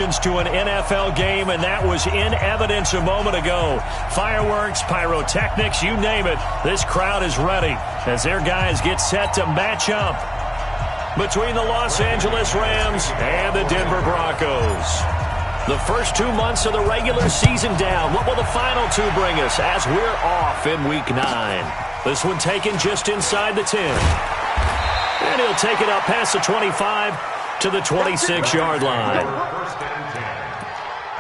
To an NFL game, and that was in evidence a moment ago. Fireworks, pyrotechnics, you name it. This crowd is ready as their guys get set to match up between the Los Angeles Rams and the Denver Broncos. The first 2 months of the regular season down. What will the final two bring us as we're off in Week 9? This one taken just inside the 10. And he'll take it up past the 25 to the 26-yard line.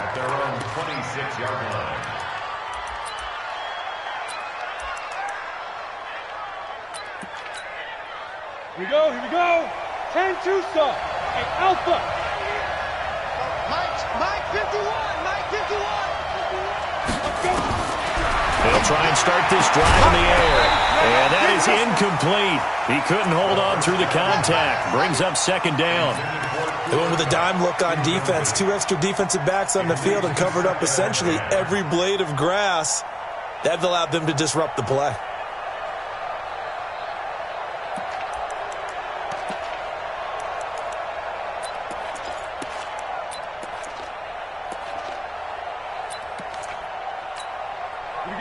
At their own 26-yard line. Here we go. 10 Tucson. Hey, Alpha. Mike 51. Let's go. They'll try and start this drive in the air. And that is incomplete. He couldn't hold on through the contact. Brings up second down. They went with a dime look on defense. 2 extra defensive backs on the field and covered up essentially every blade of grass. That allowed them to disrupt the play.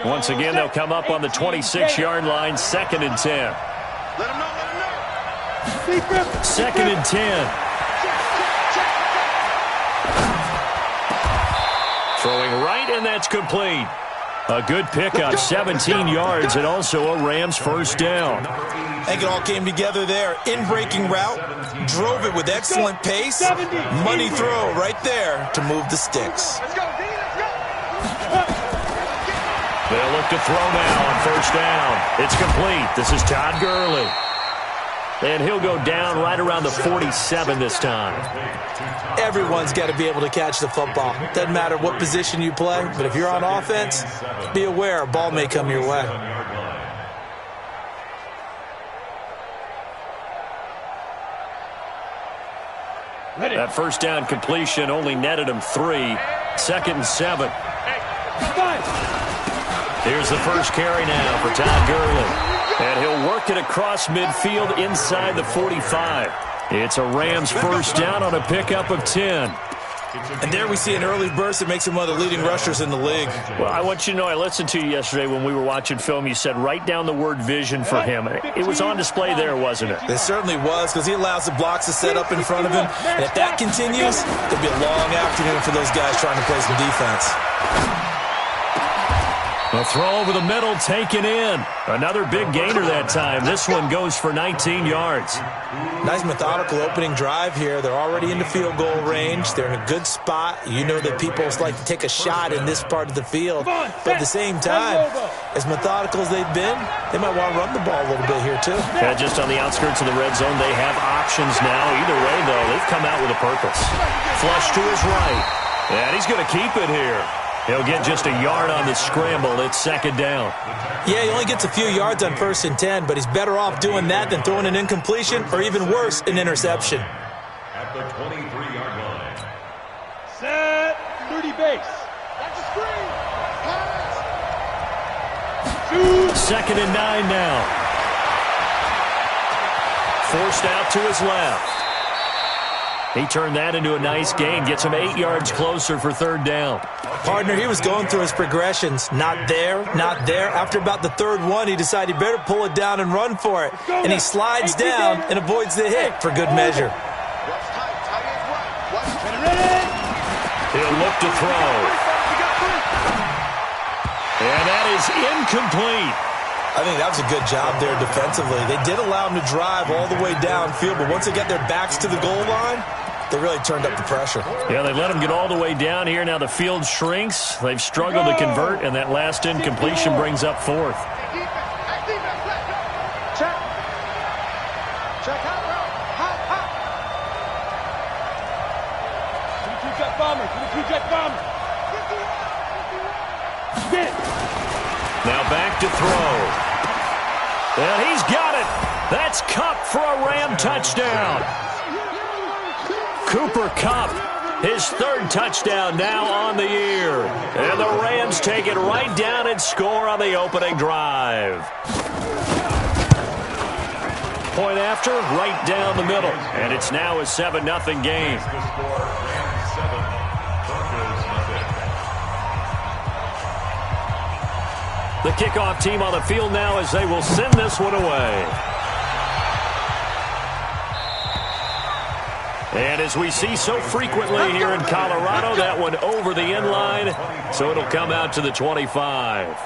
Once again, they'll come up on the 26-yard line, 2nd and 10. Let him know. 2nd and 10. Throwing right, and that's complete. A good pickup, 17 yards, and also a Rams first down. I think it all came together there. In-breaking route, drove it with excellent pace. Money throw right there to move the sticks. They'll look to throw now on first down. It's complete. This is Todd Gurley. And he'll go down right around the 47 this time. Everyone's got to be able to catch the football. Doesn't matter what position you play, but if you're on offense, be aware a ball may come your way. That first down completion only netted him 3. 2nd and 7. Here's the first carry now for Todd Gurley. And he'll work it across midfield inside the 45. It's a Rams first down on a pickup of 10. And there we see an early burst that makes him one of the leading rushers in the league. Well, I want you to know, I listened to you yesterday when we were watching film. You said write down the word vision for him. It was on display there, wasn't it? It certainly was, because he allows the blocks to set up in front of him. And if that continues, it'll be a long afternoon for those guys trying to play some defense. A throw over the middle, taken in. Another big gainer that time. This one goes for 19 yards. Nice methodical opening drive here. They're already in the field goal range. They're in a good spot. You know that people like to take a shot in this part of the field. But at the same time, as methodical as they've been, they might want to run the ball a little bit here too. Yeah, just on the outskirts of the red zone, they have options now. Either way, though, they've come out with a purpose. Flush to his right. And he's going to keep it here. He'll get just a yard on the scramble. It's 2nd down. Yeah, he only gets a few yards on 1st and 10, but he's better off doing that than throwing an incompletion or even worse, an interception. At the 23-yard line. Set. 30 base. That's a screen. Pass. 2nd and 9 now. Forced out to his left. He turned that into a nice gain. Gets him 8 yards closer for 3rd down. Partner, he was going through his progressions. Not there, not there. After about the 3rd one, he decided he better pull it down and run for it. And he slides down and avoids the hit for good measure. He'll look to throw. And that is incomplete. I think that was a good job there defensively. They did allow him to drive all the way downfield, but once they got their backs to the goal line, they really turned up the pressure. Yeah, they let him get all the way down here. Now the field shrinks. They've struggled to convert, and that last incompletion brings up 4th. Check. Check out. Two-jet bomber. Now back to throw. And he's got it. That's Kupp for a Ram touchdown. Cooper Kupp, his 3rd touchdown now on the year. And the Rams take it right down and score on the opening drive. Point after, right down the middle. And it's now a 7-0 game. The kickoff team on the field now as they will send this one away. And as we see so frequently here in Colorado, that one over the end line, so it'll come out to the 25.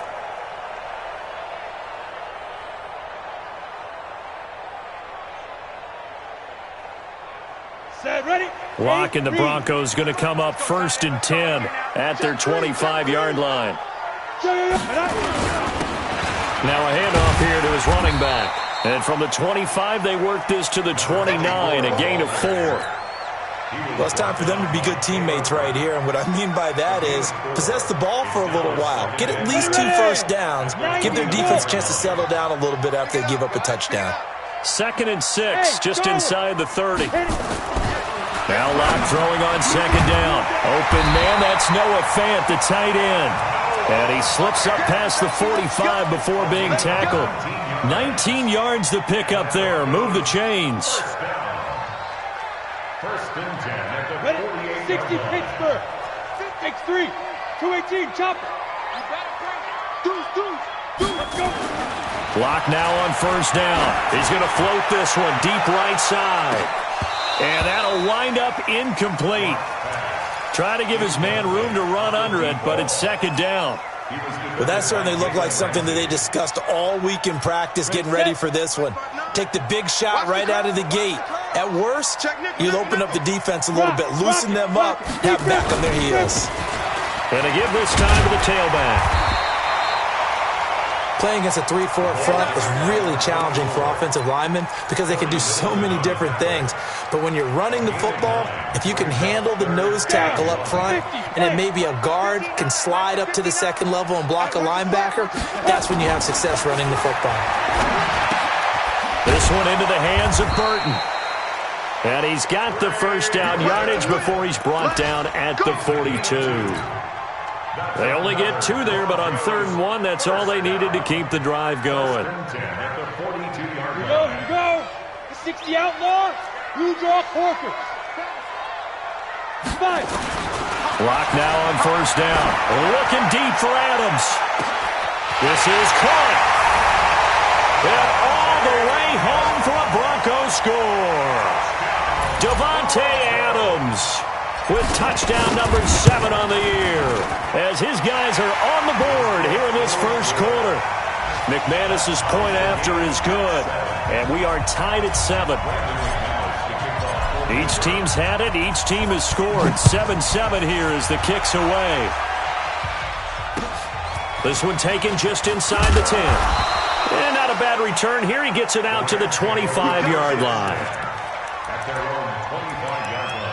Set, ready. Lock and the Broncos going to come up 1st and 10 at their 25-yard line. Now a handoff here to his running back. And from the 25, they work this to the 29, a gain of 4. Well, it's time for them to be good teammates right here. And what I mean by that is possess the ball for a little while. Get at least 2 first downs. Give their defense a chance to settle down a little bit after they give up a touchdown. 2nd and 6, just inside the 30. Now Locke throwing on 2nd down. Open man, that's Noah Fant, the tight end. And he slips up past the 45 before being tackled. 19 yards to pick up there. Move the chains. 1st and 10 at the Ready. 60 48-yard line. Pittsburgh. X3. 218. Chopper. Let's go. Locke now on 1st down. He's going to float this one deep right side. And that'll wind up incomplete. Try to give his man room to run under it, but it's 2nd down. Well, that certainly looked like something that they discussed all week in practice getting ready for this one. Take the big shot right out of the gate. At worst, you'll open up the defense a little bit, loosen them up, have them back on their heels. And to give this time to the tailback. Playing against a 3-4 front is really challenging for offensive linemen because they can do so many different things. But when you're running the football, if you can handle the nose tackle up front, and then maybe a guard can slide up to the 2nd level and block a linebacker, that's when you have success running the football. This one into the hands of Burton. And he's got the 1st down yardage before he's brought down at the 42. They only get 2 there, but on 3rd and 1, that's all they needed to keep the drive going. 1st and 10 at the 42-yard Here line. we go. The 60 outlaw. Blue draw Corker. 5. Locke now on 1st down. Looking deep for Adams. This is caught. And all the way home for a Broncos score. Davante Adams with touchdown number 7 on the year, as his guys are on the board here in this 1st quarter. McManus's point after is good, and we are tied at 7. Each team's had it. Each team has scored. 7-7 here as the kick's away. This one taken just inside the 10. And not a bad return here. He gets it out to the 25-yard line. At their own 25-yard line.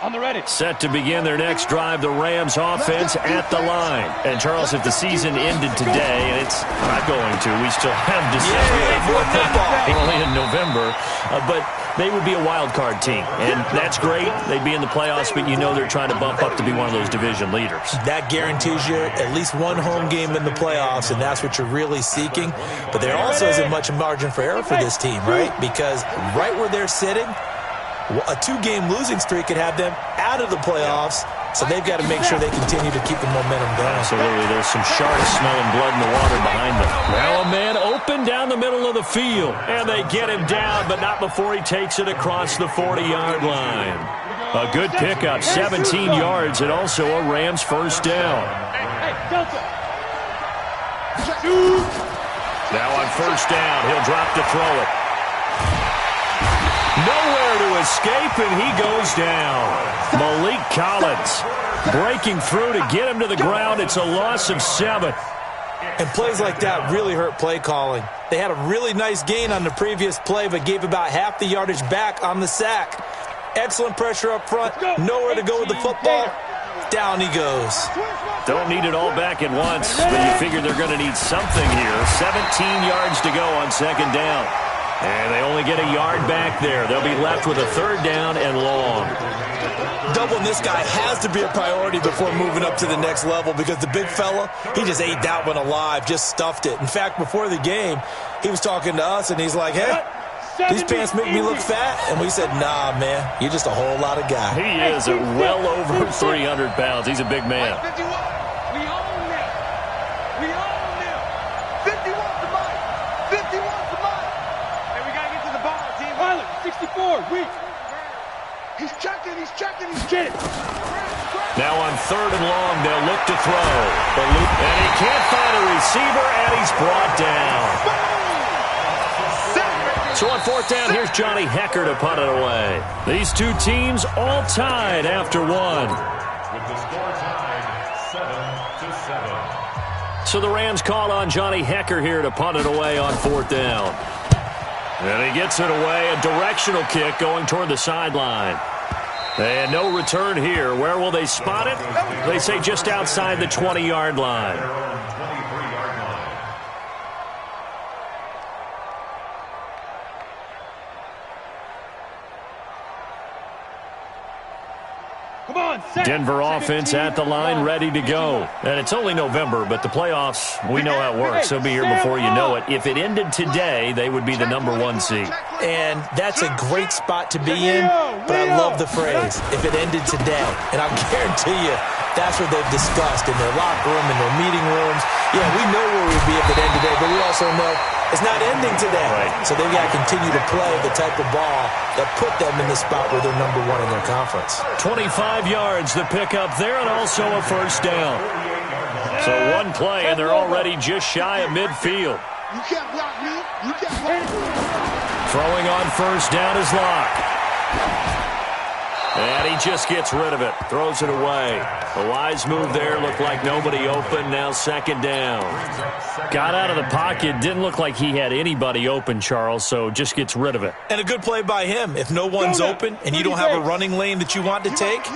On the ready. Set to begin their next drive, the Rams offense at the line. And, Charles, if the season ended today, and it's not going to, we still have December. We're only in November. But they would be a wild card team. And that's great. They'd be in the playoffs, but you know they're trying to bump up to be one of those division leaders. That guarantees you at least 1 home game in the playoffs, and that's what you're really seeking. But there also isn't much margin for error for this team, right? Because right where they're sitting, a 2-game losing streak could have them out of the playoffs, so they've got to make sure they continue to keep the momentum going. Absolutely. There's some sharks smelling blood in the water behind them. Now a man open down the middle of the field, and they get him down, but not before he takes it across the 40-yard line. A good pickup, 17 yards, and also a Rams 1st down. Hey, Delta. Now on 1st down, he'll drop to throw it. Nowhere to escape, and he goes down. Malik Collins breaking through to get him to the ground. It's a loss of 7. And plays like that really hurt play calling. They had a really nice gain on the previous play, but gave about half the yardage back on the sack. Excellent pressure up front. Nowhere to go with the football. Down he goes. Don't need it all back at once, but you figure they're going to need something here. 17 yards to go on 2nd down. And they only get a yard back there. They'll be left with a 3rd down and long. Doubling this guy has to be a priority before moving up to the next level, because the big fella, he just ate that one alive, just stuffed it. In fact, before the game, he was talking to us, and he's like, hey, these pants make me look fat. And we said, nah, man, you're just a whole lot of guy. He is at well over 300 pounds. He's a big man. 51. We own them. We own them. 50 wants the money. 50 wants the money. Hey, we got to get to the ball, team. Pilot, 64, weak. He's checking, he's checking, he's checking. Now on 3rd and long, they'll look to throw. And he can't find a receiver, and he's brought down. So on 4th down, here's Johnny Hecker to punt it away. These two teams all tied after one. With the score tied 7-7. So the Rams call on Johnny Hecker here to punt it away on 4th down. And he gets it away, a directional kick going toward the sideline. And no return here. Where will they spot it? They say just outside the 20-yard line. Their own 23-yard line. Come on, set. Denver offense at the line, ready to go. And it's only November, but the playoffs, we know how it works. They'll be here before you know it. If it ended today, they would be the #1 seed. And that's a great spot to be in, but I love the phrase, if it ended today. And I'll guarantee you, that's what they've discussed in their locker room, in their meeting rooms. Yeah, we know where we'd be if it ended today, but we also know it's not ending today. Right. So they've got to continue to play the type of ball that put them in the spot where they're #1 in their conference. 25 yards the pick up there, and also a 1st down. So one play, and they're already just shy of midfield. You can't block me. You can't block me. Throwing on 1st down is Locke. And he just gets rid of it. Throws it away. A wise move there. Looked like nobody open. Now 2nd down. Got out of the pocket. Didn't look like he had anybody open, Charles, so just gets rid of it. And a good play by him. If no one's open and you don't have a running lane that you want to take,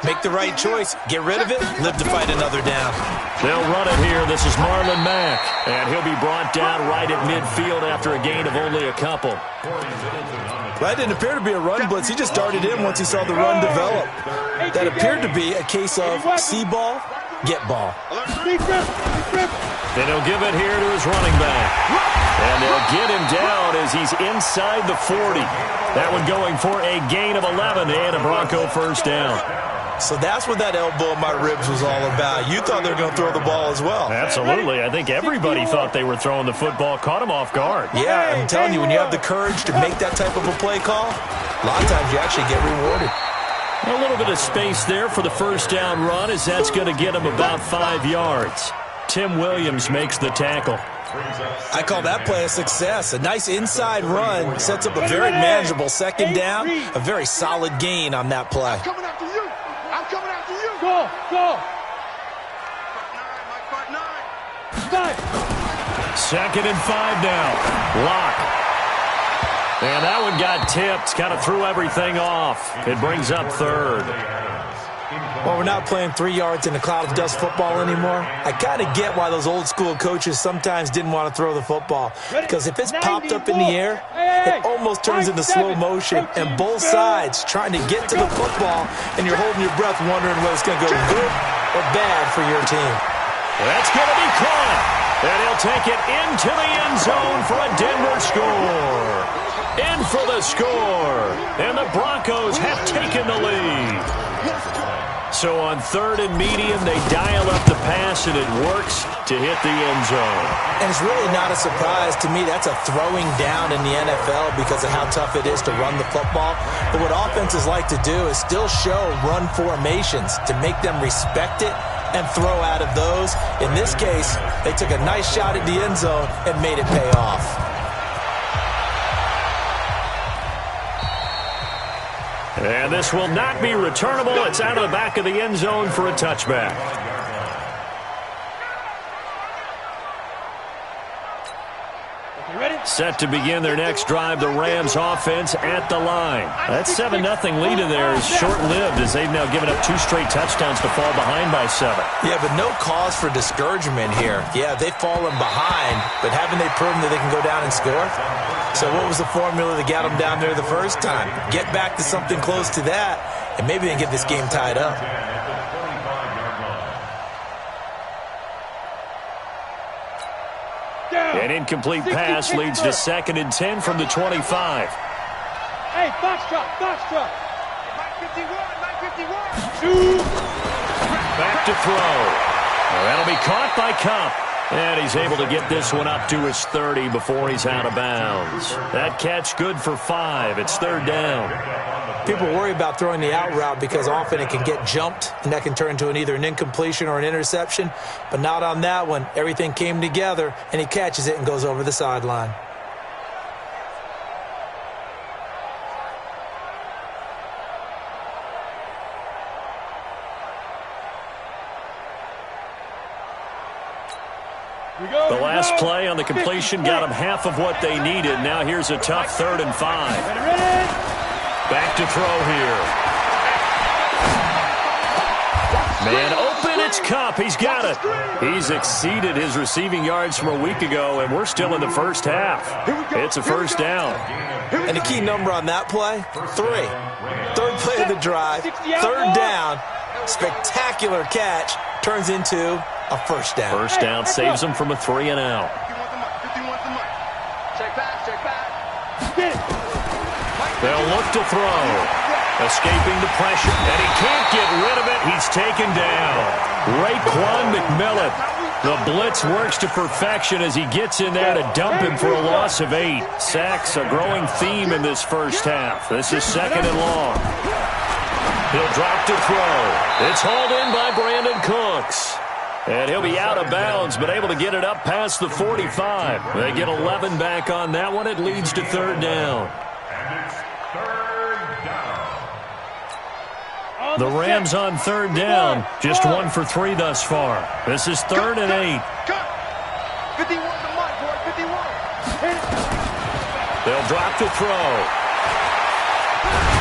make the right choice. Get rid of it. Live to fight another down. They'll run it here. This is Marlon Mack. And he'll be brought down right at midfield after a gain of only a couple. That didn't appear to be a run blitz. He just darted in once he saw the run develop. That appeared to be a case of see ball, get ball. Then he'll give it here to his running back. And they'll get him down as he's inside the 40. That one going for a gain of 11 and a Bronco 1st down. So that's what that elbow in my ribs was all about. You thought they were going to throw the ball as well. Absolutely. I think everybody thought they were throwing the football. Caught him off guard. Yeah, I'm telling you, when you have the courage to make that type of a play call, a lot of times you actually get rewarded. A little bit of space there for the 1st down run, as that's going to get him about 5 yards. Tim Williams makes the tackle. I call that play a success. A nice inside run sets up a very manageable 2nd down, a very solid gain on that play. Coming after you. I'm coming after you. Go, go. 5. 2nd and 5 now. Locke. And that one got tipped. Kind of threw everything off. It brings up 3rd. Well, we're not playing 3 yards in a cloud of dust football anymore. I kind of get why those old school coaches sometimes didn't want to throw the football. Because if it's popped up in the air, it almost turns into slow motion. And both sides trying to get to the football, and you're holding your breath wondering whether it's going to go good or bad for your team. That's going to be caught. And he'll take it into the end zone for a Denver score. In for the score. And the Broncos have taken the lead. So on 3rd and medium, they dial up the pass, and it works to hit the end zone. And it's really not a surprise to me. That's a throwing down in the NFL because of how tough it is to run the football. But what offenses like to do is still show run formations to make them respect it and throw out of those. In this case, they took a nice shot at the end zone and made it pay off. And this will not be returnable. It's out of the back of the end zone for a touchback. Set to begin their next drive, the Rams offense at the line. That 7-0 lead in there is short-lived as they've now given up 2 straight touchdowns to fall behind by 7. Yeah, but no cause for discouragement here. Yeah, they've fallen behind, but haven't they proven that they can go down and score? So what was the formula that got them down there the first time? Get back to something close to that, and maybe they can get this game tied up. An incomplete pass leads to 2nd and 10 from the 25. Hey, box truck, box truck. 951. Back to throw. Well, that'll be caught by Cup. And he's able to get this one up to his 30 before he's out of bounds. That catch good for 5. It's 3rd down. People worry about throwing the out route because often it can get jumped, and that can turn into either an incompletion or an interception. But not on that one. Everything came together, and he catches it and goes over the sideline. The last play on the completion got them half of what they needed. Now here's a tough 3rd and 5. Back to throw here. Man open, it's Cup. He's got it. He's exceeded his receiving yards from a week ago, and we're still in the first half. It's a 1st down. And the key number on that play, 3. 3rd play of the drive, 3rd down, spectacular catch, turns into a 1st down. 1st down saves them from a 3 and out. Check back. They'll look to throw. Escaping the pressure, and he can't get rid of it. He's taken down. Raekwon McMillan. The blitz works to perfection as he gets in there to dump him for a loss of 8. Sacks, a growing theme in this first half. This is 2nd and long. He'll drop to throw. It's hauled in by Brandon Cooks. And he'll be out of bounds, but able to get it up past the 45. They get 11 back on that one. It leads to 3rd down. And it's 3rd down. The Rams on 3rd down. Just 1 for 3 thus far. This is 3rd and 8. 51 to Mike, boy, 51. They'll drop to throw.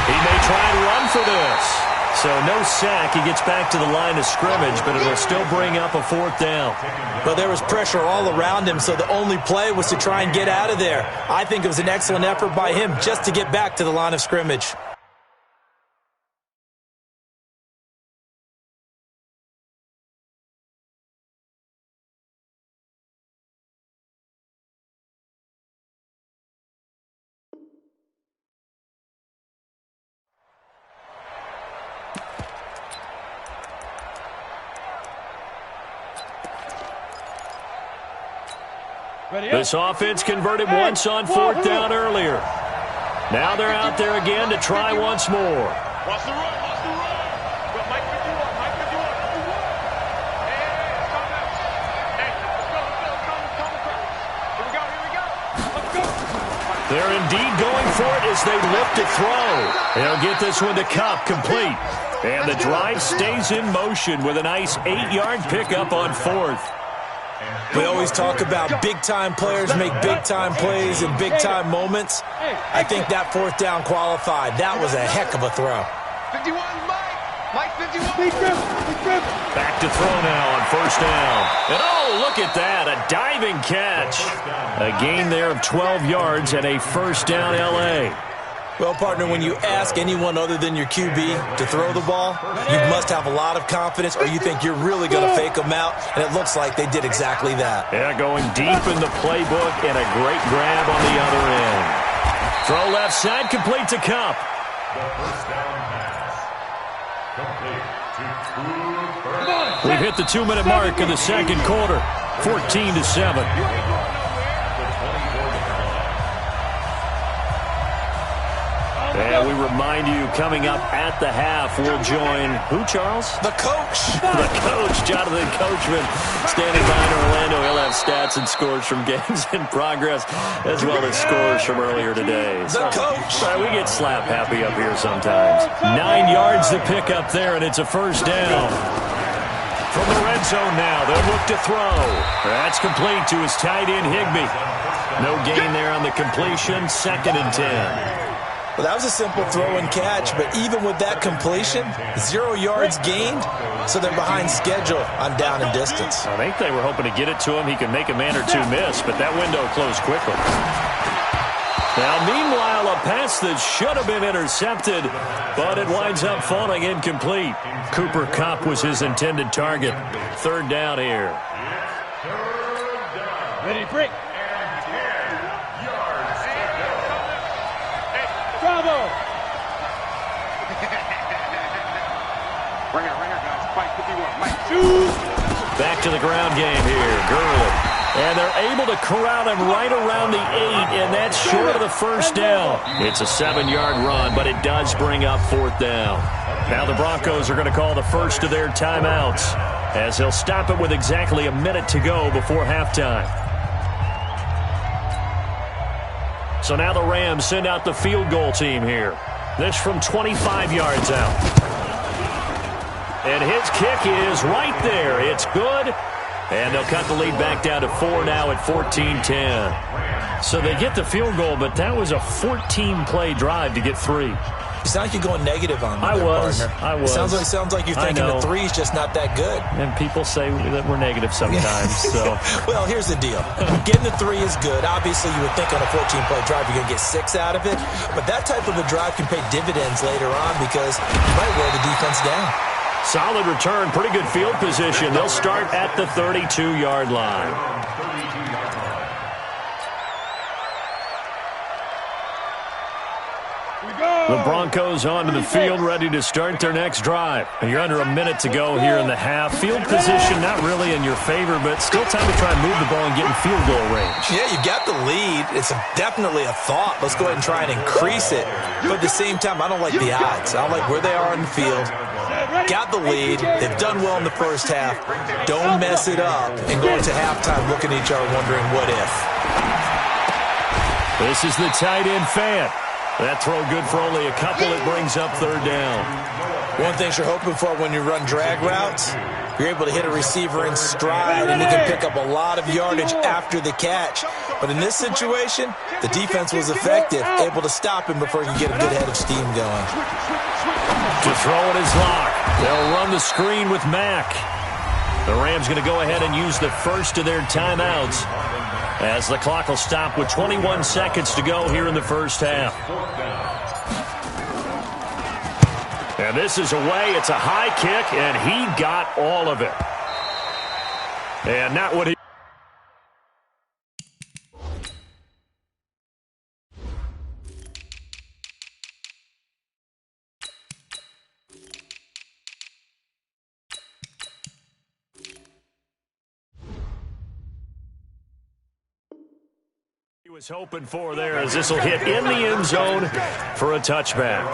He may try and run for this. So no sack. He gets back to the line of scrimmage, but it'll still bring up a 4th down. Well, there was pressure all around him, so the only play was to try and get out of there. I think it was an excellent effort by him just to get back to the line of scrimmage. This offense converted once on 4th down earlier. Now they're out there again to try once more. Watch the run. Go, Mike 51, Mike 51. Hey, come across. Here we go. Let's go. They're indeed going for it as they look to throw. They'll get this one to Cup, complete. And the drive stays in motion with a nice 8-yard pickup on 4th. We always talk about big-time players make big-time plays in big-time moments. I think that 4th down qualified. That was a heck of a throw. 51, Mike 51. Back to throw now on 1st down. And oh, look at that, a diving catch. A gain there of 12 yards and a 1st down LA. Well, partner, when you ask anyone other than your QB to throw the ball, you must have a lot of confidence or you think you're really going to fake them out, and it looks like they did exactly that. Yeah, going deep in the playbook and a great grab on the other end. Throw left side, complete to Cup. The 1st down pass. Complete to Cooper. We've hit the 2-minute mark in the 2nd quarter. 14-7. And we remind you, coming up at the half, we'll join who, Charles? The coach. The coach, Jonathan Coachman, standing by in Orlando. He'll have stats and scores from games in progress, as well as scores from earlier today. The coach. We get slap happy up here sometimes. 9 yards to pick up there, and it's a 1st down. From the red zone now, they'll look to throw. That's complete to his tight end, Higbee. No gain there on the completion, 2nd and 10. Well, that was a simple throw and catch, but even with that completion, 0 yards gained, so they're behind schedule on down and distance. I think they were hoping to get it to him. He could make a man or two miss, but that window closed quickly. Now, meanwhile, a pass that should have been intercepted, but it winds up falling incomplete. Cooper Kupp was his intended target. 3rd down here. Ready to break. guys. Fight 51. Mike, shoot. Back to the ground game here. Gurley. And they're able to corral him right around the 8, and that's short of the first down. It's a 7-yard run, but it does bring up 4th down. Now the Broncos are going to call the first of their timeouts, as they'll stop it with exactly a minute to go before halftime. So now the Rams send out the field goal team here. This from 25 yards out. And his kick is right there. It's good. And they'll cut the lead back down to 4 now at 14-10. So they get the field goal, but that was a 14-play drive to get 3. It's not like you're going negative on me. I was. Sounds like you're thinking the 3 is just not that good. And people say that we're negative sometimes. So, well, here's the deal. Getting the 3 is good. Obviously, you would think on a 14-play drive you're going to get 6 out of it. But that type of a drive can pay dividends later on because you might wear the defense down. Solid return, pretty good field position. They'll start at the 32-yard line. The Broncos onto the field, ready to start their next drive. You're under a minute to go here in the half. Field position not really in your favor, but still time to try and move the ball and get in field goal range. Yeah, you got the lead. It's definitely a thought. Let's go ahead and try and increase it. But at the same time, I don't like the odds. I don't like where they are on the field. Got the lead. They've done well in the first half. Don't mess it up and go into halftime looking at each other wondering what if. This is the tight end Fant. That throw good for only a couple. It brings up 3rd down. One thing you're hoping for when you run drag routes, you're able to hit a receiver in stride and he can pick up a lot of yardage after the catch. But in this situation, the defense was effective, able to stop him before he could get a good head of steam going. To throw it is Locke. They'll run the screen with Mack. The Rams going to go ahead and use the first of their timeouts, as the clock will stop with 21 seconds to go here in the first half. And this is away. It's a high kick, and he got all of it. And not what he... was hoping for there, as this will hit in the end zone for a touchback.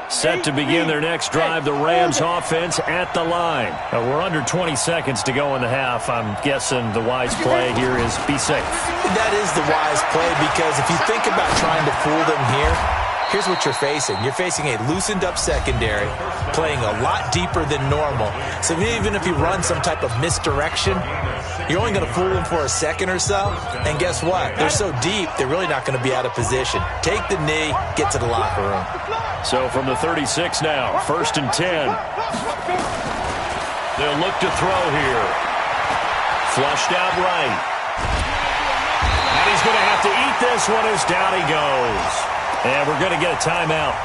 Set to begin their next drive, the Rams offense at the line. We're under 20 seconds to go in the half. I'm guessing the wise play here is be safe. That is the wise play, because if you think about trying to fool them here, here's what you're facing. You're facing a loosened up secondary, playing a lot deeper than normal. So even if you run some type of misdirection, you're only going to fool them for a second or so. And guess what? They're so deep, they're really not going to be out of position. Take the knee, get to the locker room. So from the 36 now, 1st and 10. They'll look to throw here. Flushed out right. And he's going to have to eat this one as down he goes. And we're going to get a timeout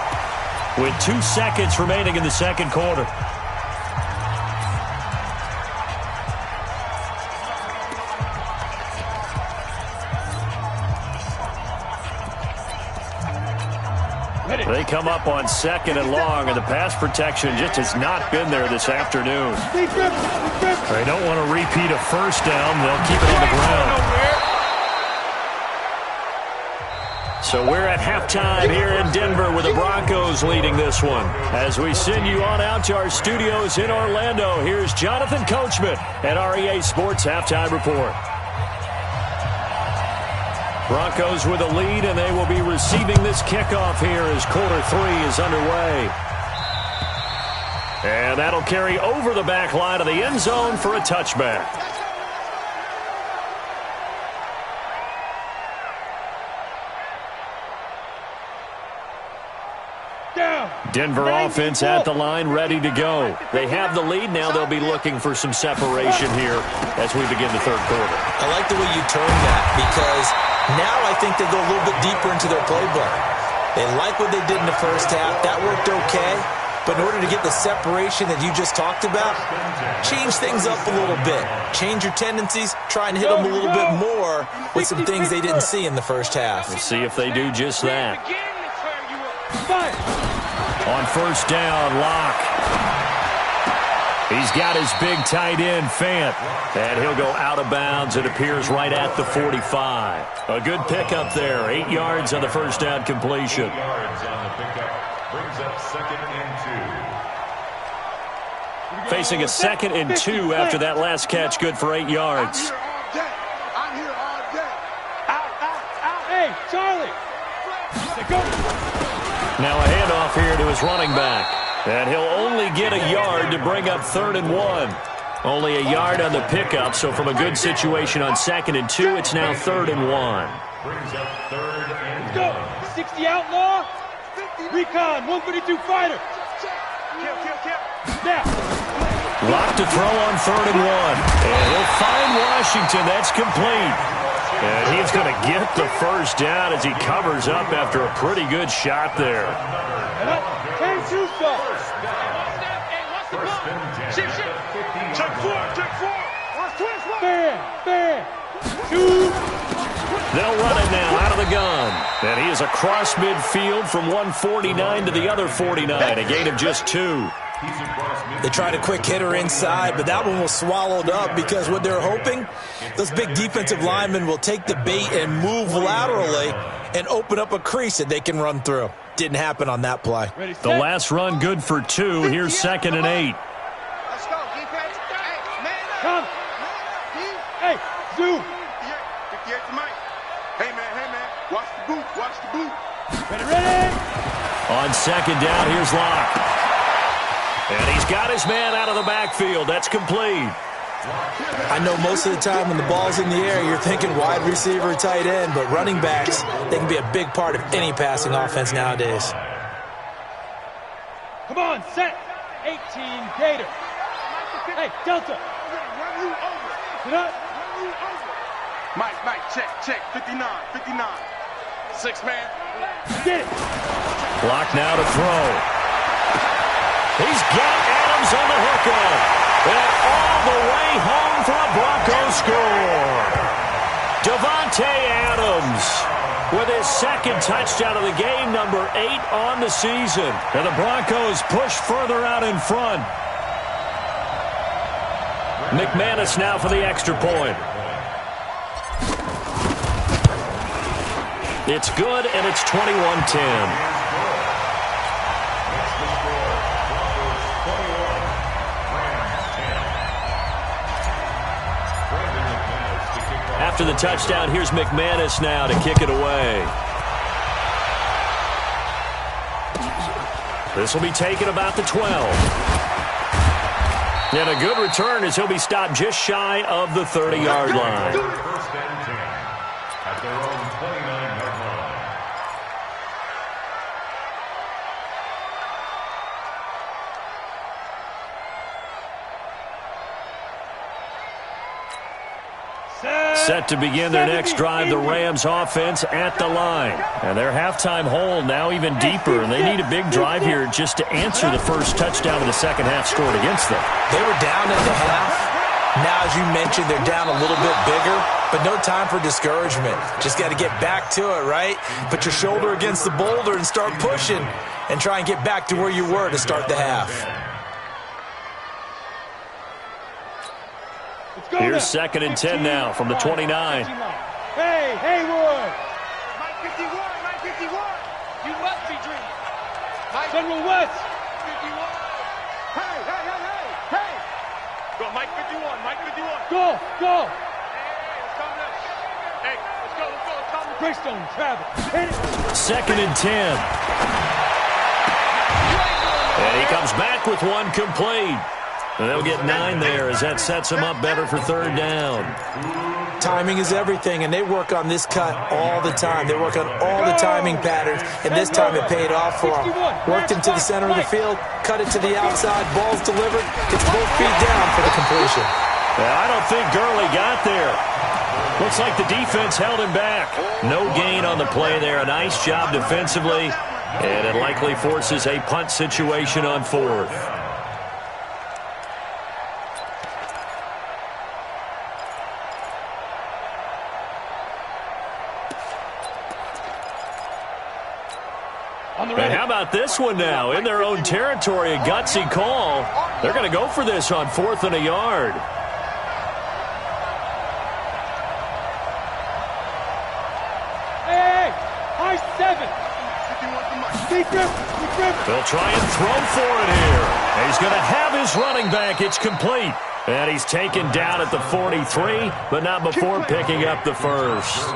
with 2 seconds remaining in the second quarter. They come up on 2nd and long, and the pass protection just has not been there this afternoon. They don't want to repeat a first down. They'll keep it on the ground. So we're at halftime here in Denver with the Broncos leading this one. As we send you on out to our studios in Orlando, here's Jonathan Coachman at REA Sports Halftime Report. Broncos with a lead, and they will be receiving this kickoff here as quarter 3 is underway. And that'll carry over the back line of the end zone for a touchback. Denver offense at the line, ready to go. They have the lead. Now they'll be looking for some separation here as we begin the third quarter. I like the way you turned that, because now I think they go a little bit deeper into their playbook. They like what they did in the first half. That worked okay. But in order to get the separation that you just talked about, change things up a little bit. Change your tendencies, try and hit them a little bit more with some things they didn't see in the first half. We'll see if they do just that. On first down, Locke. He's got his big tight end, Fant. And he'll go out of bounds. It appears right at the 45. A good pickup there. 8 yards on the first down completion. 8 yards on the pickup. Brings up 2nd and 2. Facing a 2nd and 2 after that last catch. Good for 8 yards. I'm here all day. Out. Hey, Charlie. Go. Now a handoff here to his running back. And he'll only get a yard to bring up 3rd and 1. Only a yard on the pickup, so from a good situation on 2nd and 2, it's now 3rd and 1. Brings up 3rd and 1. Go. 60 outlaw. Recon, 132 fighter. Kill. Now. Locked to throw on 3rd and 1. And he'll find Washington. That's complete. And he's going to get the first down as he covers up after a pretty good shot there. Check 4. Bam. 2. They'll run it now out of the gun. And he is across midfield from 149 to the other 49. A gain of just 2. They tried a quick hitter inside, but that one was swallowed up because what they're hoping, those big defensive linemen will take the bait and move laterally and open up a crease that they can run through. Didn't happen on that play. The last run good for 2. Here's 2nd and 8. Let's go, defense. Hey, man up. Come. Hey, Zoo. 58 to Mike. Hey, man. Watch the boot. Ready. On 2nd down, here's Locke. And he's got his man out of the backfield. That's complete. I know most of the time when the ball's in the air, you're thinking wide receiver, tight end, but running backs, they can be a big part of any passing offense nowadays. Come on, set. 18, Gator. Hey, Delta. Sit up. Mike, check. 59. 6 man. Get it. Clock now to throw. He's got Adams on the hookup. And all the way home for a Broncos score. Davante Adams with his 2nd touchdown of the game, number 8 on the season. And the Broncos push further out in front. McManus now for the extra point. It's good, and it's 21-10. After the touchdown, here's McManus now to kick it away. This will be taken about the 12. And a good return as he'll be stopped just shy of the 30-yard line. 1st and 10 at their own 29-yard line. Set to begin their next drive, the Rams offense at the line. And their halftime hole now even deeper, and they need a big drive here just to answer the first touchdown of the second half scored against them. They were down at the half. Now, as you mentioned, they're down a little bit bigger, but no time for discouragement. Just got to get back to it, right? Put your shoulder against the boulder and start pushing and try and get back to where you were to start the half. Here's 2nd and 10 now from the 29. Hey, Haywood. Mike 51. You must be dreaming. General West. 51. Hey. Go, Mike 51. Go. Hey, let's go. Greystone, Travis. Hit it. 2nd and 10. And he comes back with one complete. And they'll get 9 there as that sets them up better for 3rd down. Timing is everything, and they work on this cut all the time. They work on all the timing patterns, and this time it paid off for them. Worked him to the center of the field, cut it to the outside, ball's delivered, gets both feet down for the completion. I don't think Gurley got there. Looks like the defense held him back. No gain on the play there. A nice job defensively. And it likely forces a punt situation on fourth. And how about this one now? In their own territory, a gutsy call. They're going to go for this on 4th and a yard. Hey, high 7. They'll try and throw for it here. He's going to have his running back. It's complete. And he's taken down at the 43, but not before picking up the first.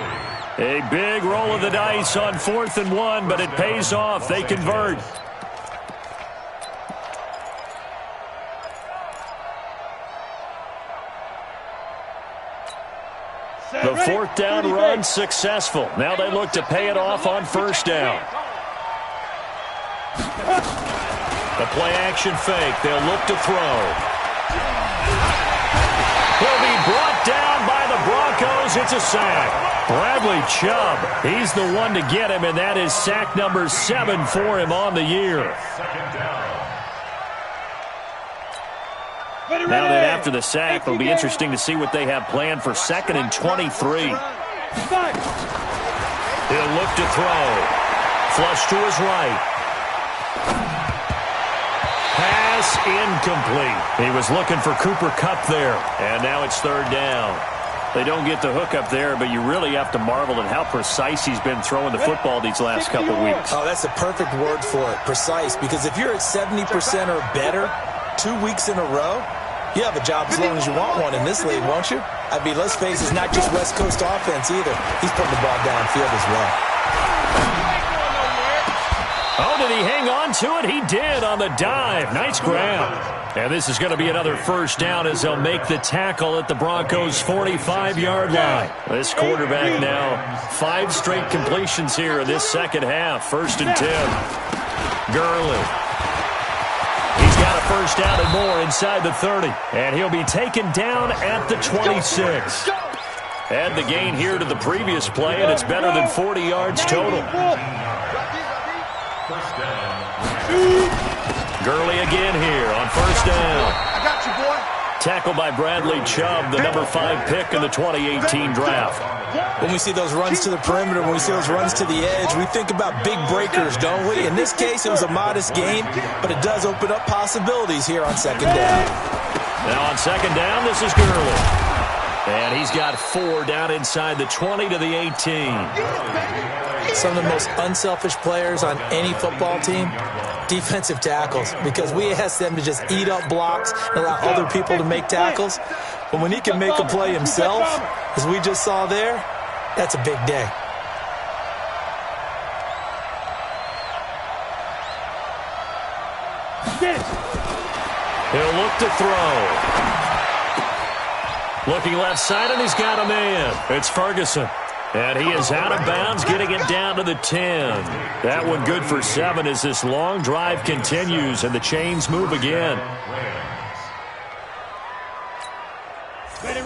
A big roll of the dice on 4th and 1, but it pays off. They convert. The 4th down run successful. Now they look to pay it off on 1st down. The play action fake. They'll look to throw. He'll be brought down by the Broncos. It's a sack. Bradley Chubb, he's the one to get him, and that is sack number 7 for him on the year. Now that after the sack, it'll be interesting to see what they have planned for 2nd and 23. He'll look to throw. Flush to his right. Pass incomplete. He was looking for Cooper Kupp there, and now it's 3rd down. They don't get the hook up there, but you really have to marvel at how precise he's been throwing the football these last couple weeks. Oh, that's the perfect word for it, precise, because if you're at 70% or better 2 weeks in a row, you have a job as long as you want one in this league, won't you? I mean, let's face it, it's not just West Coast offense either. He's putting the ball downfield as well. Oh, did he hang on to it? He did on the dive. Nice grab. And this is going to be another 1st down as they'll make the tackle at the Broncos' 45-yard line. This quarterback now 5 straight completions here in this 2nd half. 1st and 10. Gurley. He's got a 1st down and more inside the 30. And he'll be taken down at the 26. Add the gain here to the previous play, and it's better than 40 yards total. Gurley again here on 1st down. I got you, boy. Tackled by Bradley Chubb, the number 5 pick in the 2018 draft. When we see those runs to the perimeter, when we see those runs to the edge, we think about big breakers, don't we? In this case, it was a modest gain, but it does open up possibilities here on 2nd down. Now on 2nd down, this is Gurley. And he's got 4 down inside the 20 to the 18. Some of the most unselfish players on any football team, defensive tackles, because we ask them to just eat up blocks and allow other people to make tackles. But when he can make a play himself, as we just saw there, that's a big day. He'll look to throw. Looking left side, and he's got a man. It's Ferguson. And he is out of bounds, getting it down to the 10. That one good for 7 as this long drive continues and the chains move again. Ready.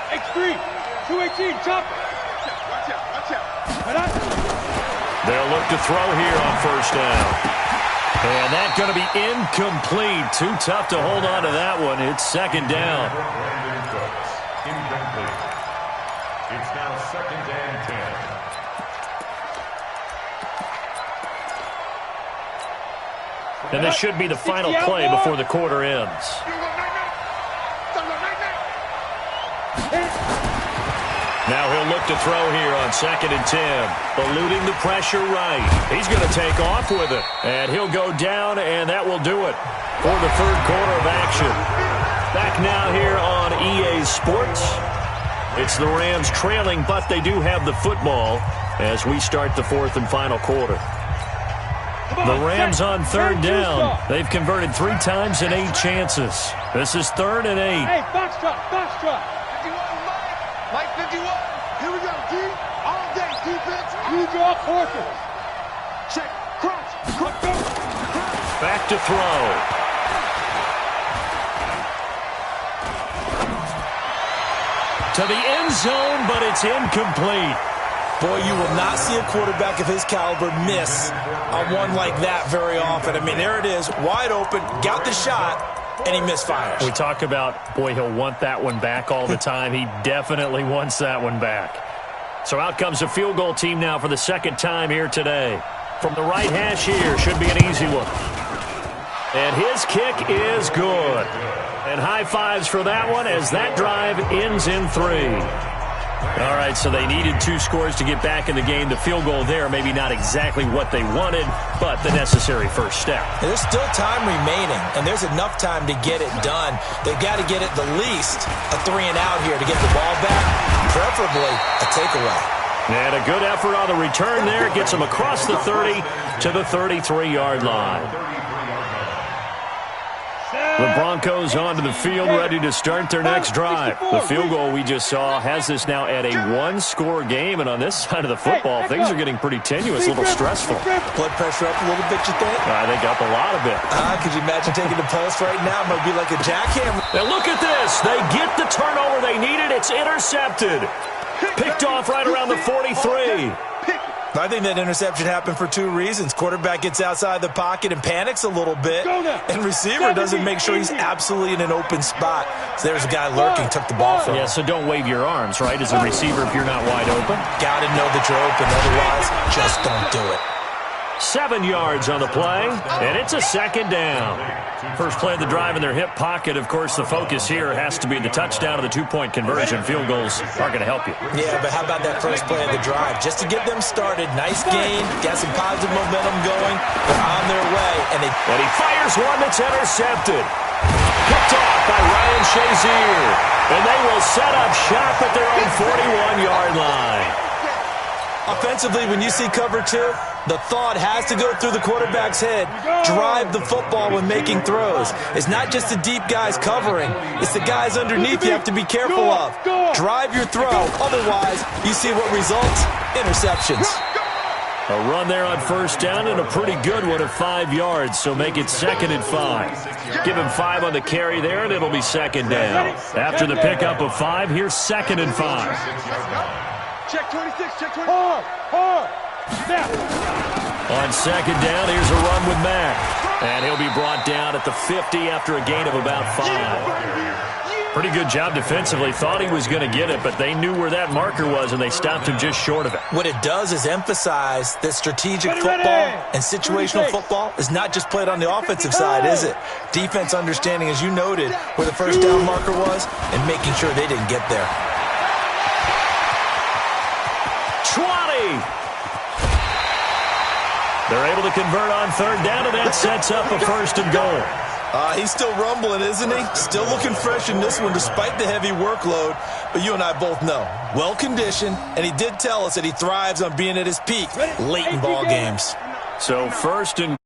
X3, 218, chop. Watch out. They'll look to throw here on 1st down. And that's going to be incomplete. Too tough to hold on to that one. It's 2nd down. Incomplete. It's now 2nd and 10. And this should be the final play before the quarter ends. Now he'll look to throw here on 2nd and 10. Eluding the pressure right. He's going to take off with it. And he'll go down, and that will do it for the 3rd quarter of action. Back now here on EA Sports. It's the Rams trailing, but they do have the football as we start the 4th and final quarter. The Rams on 3rd down. They've converted 3 times in 8 chances. This is 3rd and 8. Hey, box truck. 51, Mike 51. Here we go, G. All day defense. Use your horses. Check. Crunch. Back to throw. to the end zone, but it's incomplete. Boy, you will not see a quarterback of his caliber miss on one like that very often. I mean, there it is, wide open, got the shot, and he misfires. We talk about, boy, he'll want that one back all the time. He definitely wants that one back. So out comes a field goal team now for the second time here today. From the right hash here, should be an easy one. And his kick is good. And high fives for that one as that drive ends in 3. All right, so they needed 2 scores to get back in the game. The field goal there, maybe not exactly what they wanted, but the necessary first step. There's still time remaining, and there's enough time to get it done. They've got to get at the least a 3-and-out here to get the ball back, preferably a takeaway. And a good effort on the return there. Gets them across the 30 to the 33-yard line. The Broncos onto the field, ready to start their next drive. The field goal we just saw has this now at a 1-score game, and on this side of the football, things are getting pretty tenuous, a little stressful. Blood pressure up a little bit, you think? I think up a lot of it. Could you imagine taking the pulse right now? It might be like a jackhammer. And look at this. They get the turnover they needed. It's intercepted. Picked off right around the 43. I think that interception happened for 2 reasons. Quarterback gets outside the pocket and panics a little bit, and receiver doesn't make sure he's absolutely in an open spot. So there's a guy lurking, took the ball from him. Yeah, so don't wave your arms, right, as a receiver if you're not wide open. Got to know that you're open, otherwise just don't do it. 7 yards on the play, and it's a second down. First play of the drive in their hip pocket. Of course, the focus here has to be the touchdown of the 2-point conversion. Field goals are going to help you. Yeah, but how about that first play of the drive? Just to get them started, nice gain, got some positive momentum going. They're on their way, and he fires one that's intercepted. Picked off by Ryan Shazier, and they will set up shop at their own 41-yard line. Offensively, when you see cover 2, the thought has to go through the quarterback's head. Drive the football when making throws. It's not just the deep guys covering. It's the guys underneath you have to be careful of. Drive your throw. Otherwise, you see what results? Interceptions. A run there on first down and a pretty good one of 5 yards, so make it 2nd and 5. Give him 5 on the carry there, and it'll be second down. After the pickup of 5, here's 2nd and 5. Check 26, check 26. Hard. Snap. On second down, here's a run with Mack. And he'll be brought down at the 50 after a gain of about 5. Pretty good job defensively. Thought he was going to get it, but they knew where that marker was, and they stopped him just short of it. What it does is emphasize that strategic football and situational football is not just played on the offensive side, is it? Defense understanding, as you noted, where the first down marker was and making sure they didn't get there. 20. They're able to convert on third down, and that sets up a 1st and goal. He's still rumbling, isn't he? Still looking fresh in this one despite the heavy workload. But you and I both know, well-conditioned, and he did tell us that he thrives on being at his peak late in ball games. So 1st and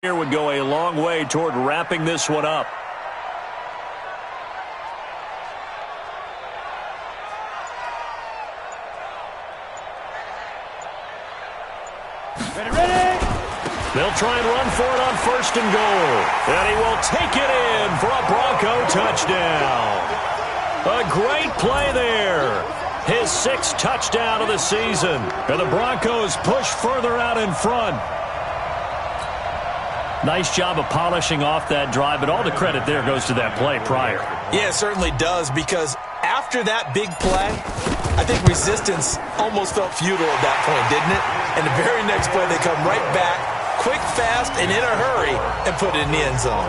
here would go a long way toward wrapping this one up. They'll try and run for it on 1st and goal. And he will take it in for a Bronco touchdown. A great play there. His 6th touchdown of the season. And the Broncos push further out in front. Nice job of polishing off that drive, but all the credit there goes to that play prior. Yeah, it certainly does, because after that big play, I think resistance almost felt futile at that point, didn't it? And the very next play, they come right back, quick, fast, and in a hurry, and put it in the end zone.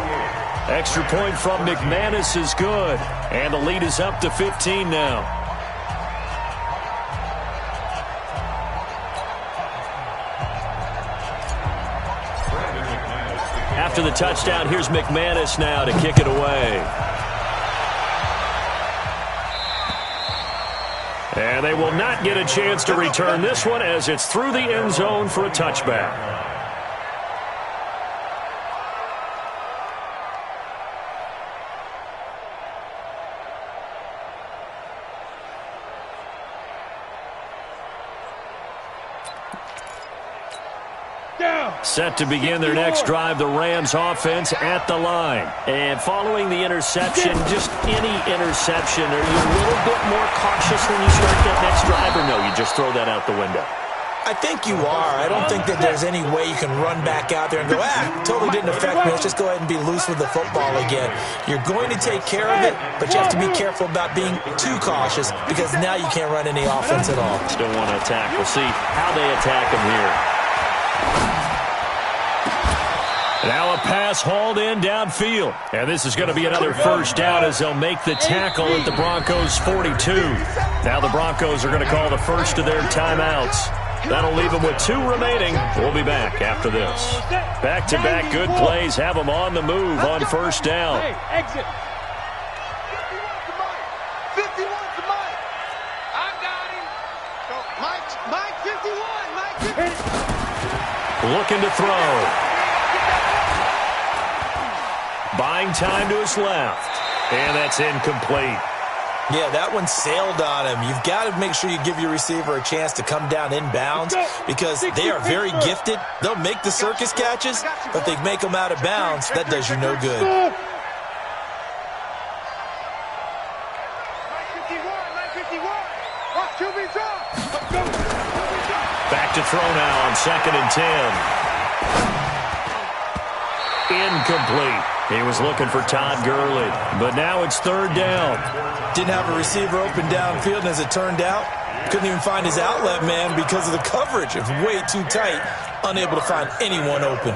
Extra point from McManus is good, and the lead is up to 15 now. After the touchdown, here's McManus now to kick it away. And they will not get a chance to return this one as it's through the end zone for a touchback. Set to begin their next drive, the Rams offense at the line. And following the interception, just any interception, are you a little bit more cautious when you start that next drive, or no, you just throw that out the window? I think you are. I don't think that there's any way you can run back out there and go, totally didn't affect me. Let's just go ahead and be loose with the football again. You're going to take care of it, but you have to be careful about being too cautious because now you can't run any offense at all. Still want to attack. We'll see how they attack them here. Now a pass hauled in downfield. And this is going to be another first down as they'll make the tackle at the Broncos' 42. Now the Broncos are going to call the first of their timeouts. That'll leave them with 2 remaining. We'll be back after this. Back-to-back good plays have them on the move on first down. Hey, exit. 51 to Mike. I got him. Mike 51. Mike 51. Looking to throw. Buying time to his left. And that's incomplete. Yeah, that one sailed on him. You've got to make sure you give your receiver a chance to come down inbounds because they are very gifted. They'll make the circus catches, but they make them out of bounds. That does you no good. Back to throw now on 2nd and 10. Incomplete. He was looking for Todd Gurley, but now it's 3rd down. Didn't have a receiver open downfield, and as it turned out, couldn't even find his outlet man because of the coverage. It was way too tight, unable to find anyone open.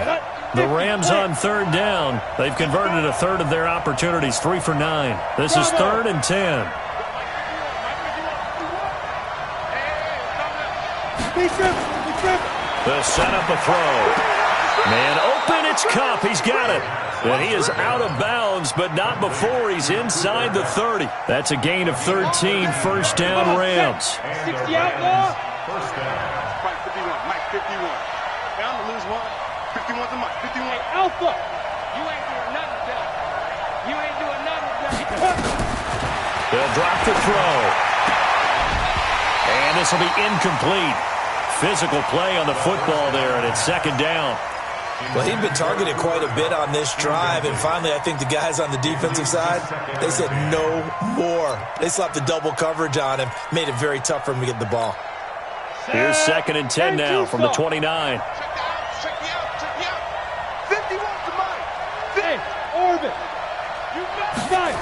The Rams on 3rd down. They've converted a third of their opportunities, 3 for 9. This is 3rd and 10. They'll set up a throw. Man open, it's Kupp. He's got it. And he is out of bounds, but not before he's inside the 30. That's a gain of 13, first down Rams. 60 outlaw. First down. Mike 51. Mike 51. Hey, I'm going to lose one. 51 to Mike. 51. Hey, Alpha. You ain't doing nothing today. You ain't doing nothing today. They'll drop the throw. And this will be incomplete. Physical play on the football there, and it's 2nd down. Well, he'd been targeted quite a bit on this drive, and finally I think the guys on the defensive side, they said no more. They slapped the double coverage on him, made it very tough for him to get the ball. Here's 2nd and 10 now from the 29. Check me out. 51 to Mike. Hey, Orbit. You got it.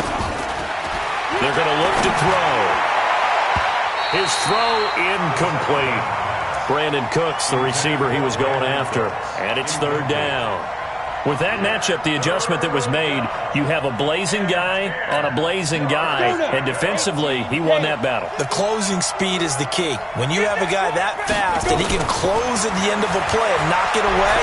They're going to look to throw. His throw incomplete. Brandon Cooks, the receiver he was going after. And it's 3rd down. With that matchup, the adjustment that was made, you have a blazing guy on a blazing guy, and defensively, he won that battle. The closing speed is the key. When you have a guy that fast and he can close at the end of a play and knock it away,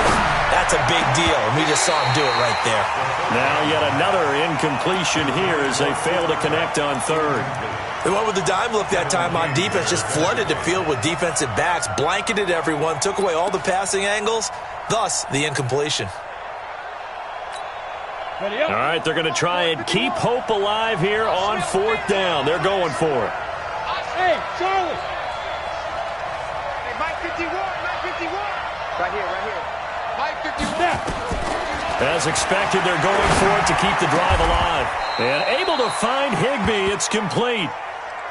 that's a big deal, and we just saw him do it right there. Now yet another incompletion here as they fail to connect on 3rd. They went with the dime look that time on defense, just flooded the field with defensive backs, blanketed everyone, took away all the passing angles, thus the incompletion. All right, they're going to try and keep hope alive here on 4th down. They're going for it. Hey, Charlie. Hey, Mike 51, Mike 51. Right here. Mike 51. As expected, they're going for it to keep the drive alive. And able to find Higbee. It's complete.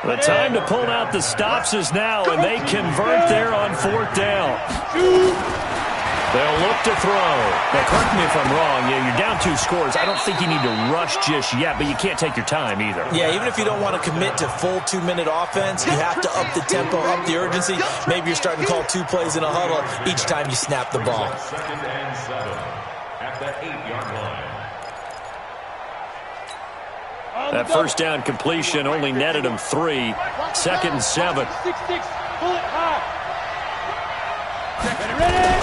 The time to pull out the stops is now, and they convert there on 4th down. They'll look to throw. Now, correct me if I'm wrong. Yeah, you're down 2 scores. I don't think you need to rush just yet, but you can't take your time either. Yeah, even if you don't want to commit to full 2-minute offense, you have to up the tempo, up the urgency. Maybe you're starting to call 2 plays in a huddle each time you snap the ball. 2nd and 7 at the 8-yard line. That first down completion only netted him 3. 2nd and 7. 6-6, pull it high. Ready?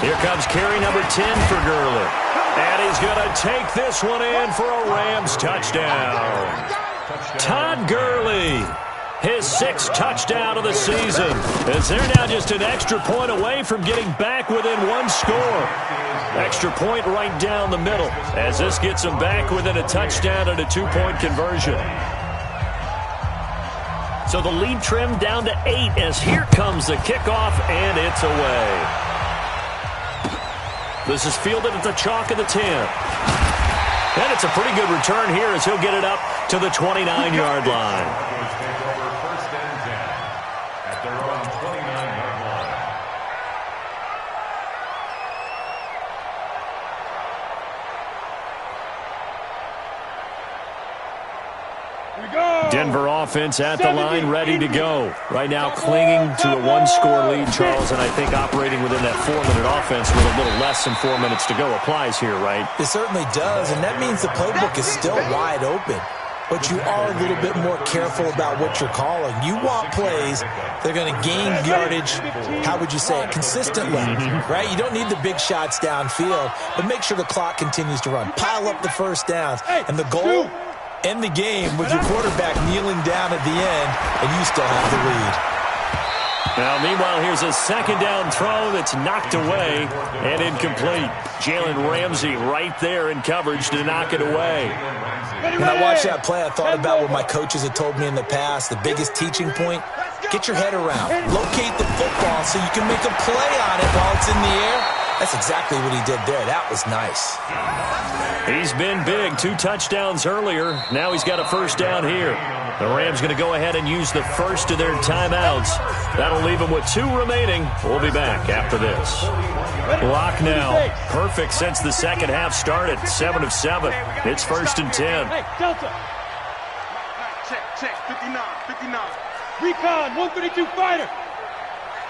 Here comes carry number 10 for Gurley. And he's going to take this one in for a Rams touchdown. Todd Gurley, his 6th touchdown of the season, as they're now just an extra point away from getting back within 1 score. Extra point right down the middle, as this gets them back within a touchdown and a 2-point conversion. So the lead trimmed down to 8 as here comes the kickoff, and it's away. This is fielded at the chalk of the 10. And it's a pretty good return here as he'll get it up to the 29-yard line. Denver offense at the line, ready to go. Right now clinging to a one-score lead, Charles, and I think operating within that 4-minute offense with a little less than 4 minutes to go applies here, right? It certainly does, and that means the playbook is still wide open. But you are a little bit more careful about what you're calling. You want plays that are going to gain yardage, how would you say it, consistently, right? You don't need the big shots downfield, but make sure the clock continues to run. Pile up the first downs, and the goal, end the game with your quarterback kneeling down at the end, and you still have the lead. Now, meanwhile, here's a second down throw that's knocked away and incomplete. Jalen Ramsey right there in coverage to knock it away. When I watched that play, I thought about what my coaches had told me in the past. The biggest teaching point, get your head around. Locate the football so you can make a play on it while it's in the air. That's exactly what he did there. That was nice. He's been big. 2 touchdowns earlier. Now he's got a first down here. The Rams going to go ahead and use the first of their timeouts. That'll leave them with 2 remaining. We'll be back after this. Block now. Perfect since the second half started. 7 of 7. It's 1st and 10. Hey, Delta. Check. 59. Recon, 132 fighter.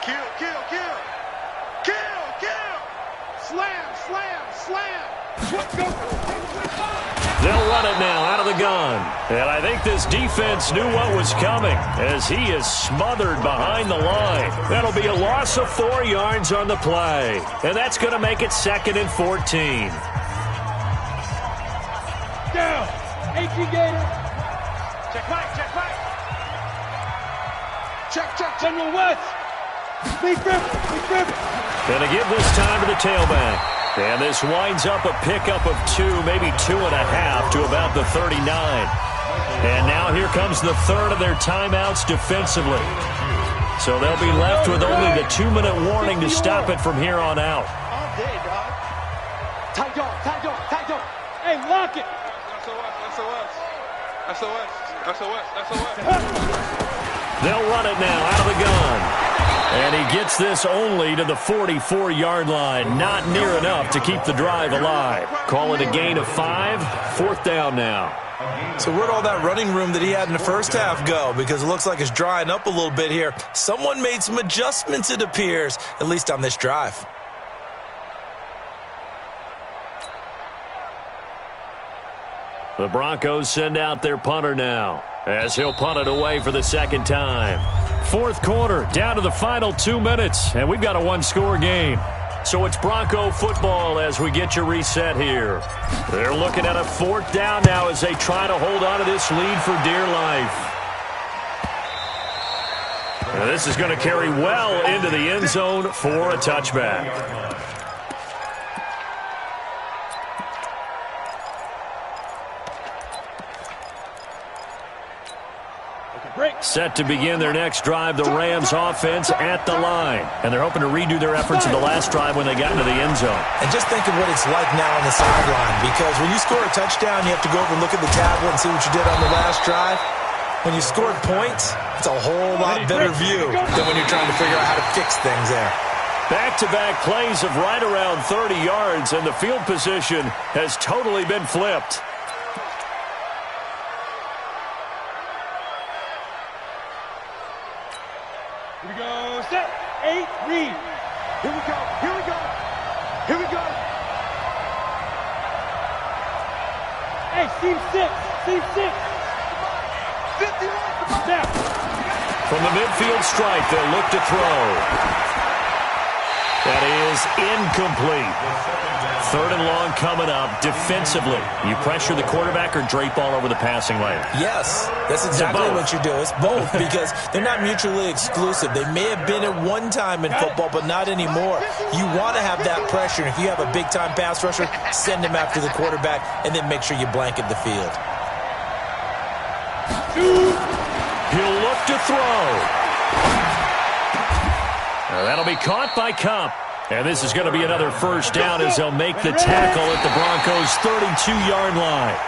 Kill. Slam. They'll run it now out of the gun. And I think this defense knew what was coming as he is smothered behind the line. That'll be a loss of 4 yards on the play. And that's going to make it 2nd and 14. Down. AT Gator. Check back. Check. General West. Big Griffin. Going to give this time to the tailback. And this winds up a pickup of 2, maybe 2.5 to about the 39. And now here comes the third of their timeouts defensively. So they'll be left with only the 2-minute warning to stop it from here on out. All day, dog. Tight dog. Hey, lock it. SOS. They'll run it now out of the gun. And he gets this only to the 44-yard line. Not near enough to keep the drive alive. Call it a gain of 5. 4th down now. So where'd all that running room that he had in the first half go? Because it looks like it's drying up a little bit here. Someone made some adjustments, it appears, at least on this drive. The Broncos send out their punter now as he'll punt it away for the second time. 4th quarter, down to the final 2 minutes, and we've got a 1-score game. So it's Bronco football as we get you reset here. They're looking at a 4th down now as they try to hold on to this lead for dear life. Now this is going to carry well into the end zone for a touchback. Set to begin their next drive, the Rams offense at the line. And they're hoping to redo their efforts in the last drive when they got into the end zone. And just think of what it's like now on the sideline, because when you score a touchdown, you have to go over and look at the tablet and see what you did on the last drive. When you scored points, it's a whole lot better view than when you're trying to figure out how to fix things there. Back-to-back plays of right around 30 yards, and the field position has totally been flipped. Here we go. Set. 8, read. Here we go. Hey, seam 6. 51. Down. From the midfield stripe, they'll look to throw. That is incomplete. 3rd and long coming up. Defensively, you pressure the quarterback or drape all over the passing lane? Yes, that's exactly what you do. It's both, because they're not mutually exclusive. They may have been at one time in football, but not anymore. You want to have that pressure. And if you have a big-time pass rusher, send him after the quarterback, and then make sure you blanket the field. He'll look to throw. That'll be caught by Kupp. And this is going to be another first down as they'll make the tackle at the Broncos' 32-yard line.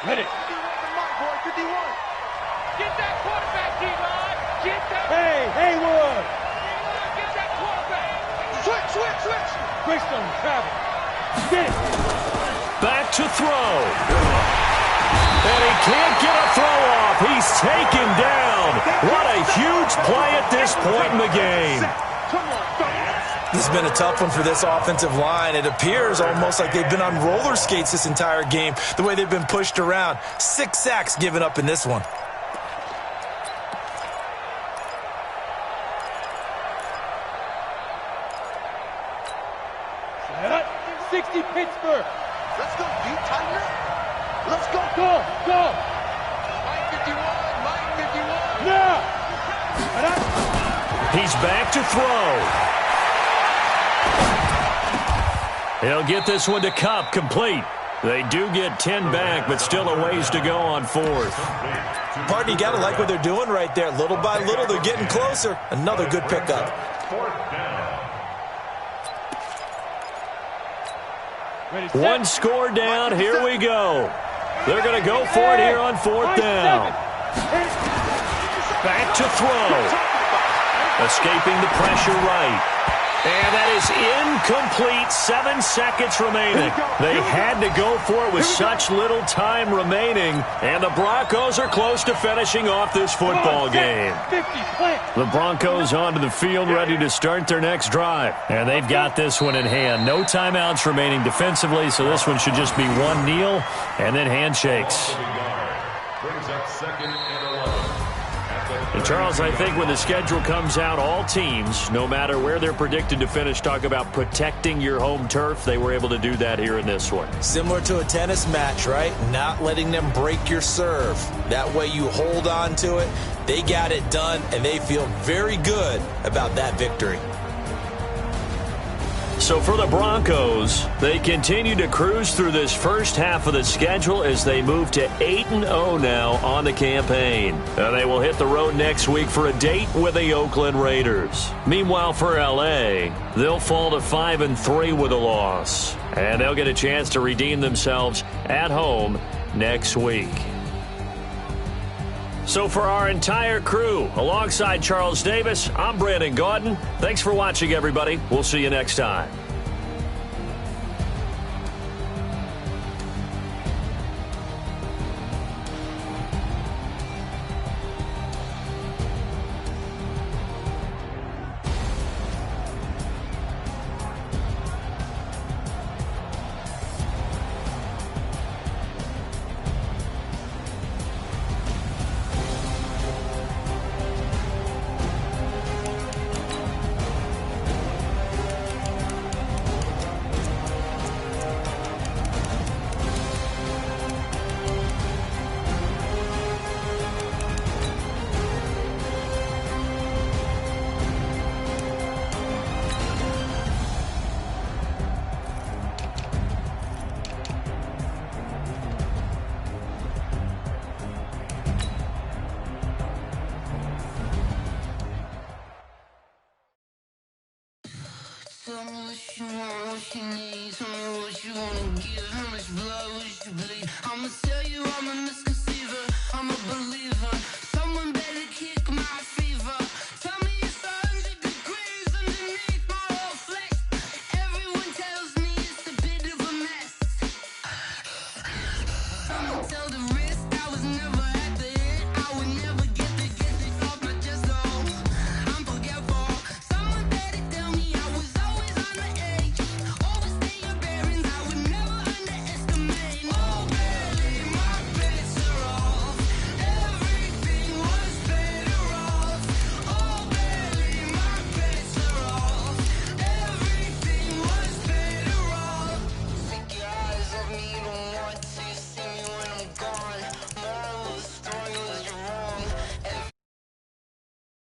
Ready. 51, boy, 51. Get that quarterback, D-line. Get that. Hey, Haywood. Get that quarterback. Switch. Switch on travel. Get it. Back to throw. And he can't get a throw off. He's taken down. What a huge play at this point in the game. Come on, fellas. This has been a tough one for this offensive line. It appears almost like they've been on roller skates this entire game, the way they've been pushed around. 6 sacks given up in this one. Set up. 60 Pittsburgh. Let's go, D. Tiger. Let's go. Go. Mike 51. Now. He's back to throw. He'll get this one to Kupp, complete. They do get 10 back, but still a ways to go on 4th. Pardon, you got to like what they're doing right there. Little by little, they're getting closer. Another good pickup. 4th down. One score down. Here we go. They're going to go for it here on 4th down. Back to throw. Escaping the pressure right. And that is incomplete. 7 seconds remaining. They had to go for it with such little time remaining. And the Broncos are close to finishing off this football game. The Broncos onto the field ready to start their next drive. And they've got this one in hand. No timeouts remaining defensively, so this one should just be one kneel and then handshakes. Brings up 2nd and 11. And Charles, I think when the schedule comes out, all teams, no matter where they're predicted to finish, talk about protecting your home turf. They were able to do that here in this one. Similar to a tennis match, right? Not letting them break your serve. That way you hold on to it. They got it done, and they feel very good about that victory. So for the Broncos, they continue to cruise through this first half of the schedule as they move to 8-0 now on the campaign. They will hit the road next week for a date with the Oakland Raiders. Meanwhile, for L.A., they'll fall to 5-3 with a loss. And they'll get a chance to redeem themselves at home next week. So for our entire crew, alongside Charles Davis, I'm Brandon Gaudin. Thanks for watching, everybody. We'll see you next time. Tell me what you want, what you need. Tell me what you wanna give. How much blood would you bleed? I'ma tell you I'm a